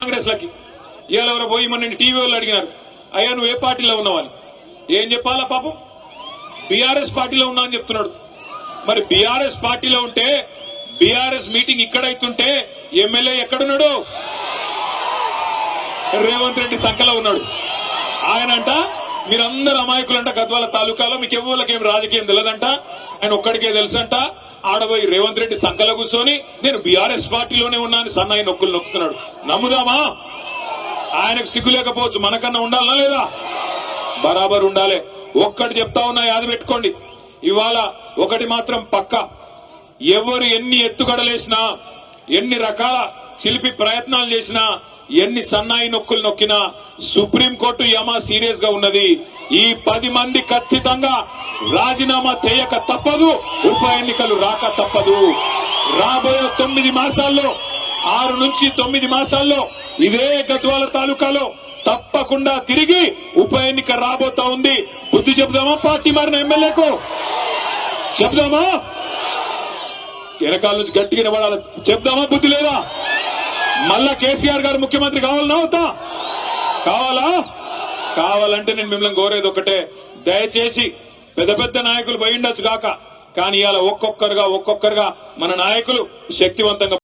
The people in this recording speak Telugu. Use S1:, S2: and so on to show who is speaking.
S1: కాంగ్రెస్ లకి ఇవాళ ఎవరో పోయి మన టీవీ వాళ్ళు అడిగినారు, అయ్యా నువ్వు ఏ పార్టీలో ఉన్నావని. ఏం చెప్పాలా పాపం, బీఆర్ఎస్ పార్టీలో ఉన్నా అని చెప్తున్నాడు. మరి బీఆర్ఎస్ పార్టీలో ఉంటే బీఆర్ఎస్ మీటింగ్ ఇక్కడైతుంటే ఎమ్మెల్యే ఎక్కడున్నాడు? రేవంత్ రెడ్డి సంకలో ఉన్నాడు. ఆయనంట మీరందరూ అమాయకులంట, గద్వాల తాలూకాలో మీకు ఎవరికేం రాజకీయం తెలియదంట, ఆయన ఒక్కడికే తెలుసంట. ఆడబోయి రేవంత్ రెడ్డి సంకలో కూర్చొని నేను బీఆర్ఎస్ పార్టీలోనే ఉన్నాను సన్నాయి నొక్కులు నొక్కుతున్నాడు. నమ్ముదామా? ఆయనకు సిగ్గు లేకపోవచ్చు, మనకన్నా ఉండాలనా లేదా? బరాబర్ ఉండాలి. ఒక్కటి చెప్తా ఉన్నా, యాది పెట్టుకోండి. ఇవాళ ఒకటి మాత్రం పక్క, ఎవరు ఎన్ని ఎత్తుగడలేసినా, ఎన్ని రకాల చిలిపి ప్రయత్నాలు చేసినా, ఎన్ని సన్నాయి నొక్కులు నొక్కినా సుప్రీంకోర్టు యమా సీరియస్ గా ఉన్నది. ఈ 10 మంది ఖచ్చితంగా రాజీనామా చేయక తప్పదు, ఉప ఎన్నికలు రాక తప్పదు. రాబోయే 9 మాసాల్లో 6 నుంచి 9 మాసాల్లో ఇదే గద్వాల తాలూకాలో తప్పకుండా తిరిగి ఉప ఎన్నిక రాబోతా ఉంది. బుద్ధి చెబుదామా పార్టీ మారిన ఎమ్మెల్యేకు? చెబుదామా? వెనకాల నుంచి గట్టిగా నిలబడాలి. చెప్దామా? బుద్ధి లేదా? మళ్ళా కేసీఆర్ గారు ముఖ్యమంత్రి కావాలన్నా అవుతా? కావాలా? కావాలంటే నేను మిమ్మల్ని కోరేది ఒకటే, దయచేసి పెద్ద పెద్ద నాయకులు పోయిండొచ్చు కాక, కానీ ఇవాళ ఒక్కొక్కరుగా మన నాయకులు శక్తివంతంగా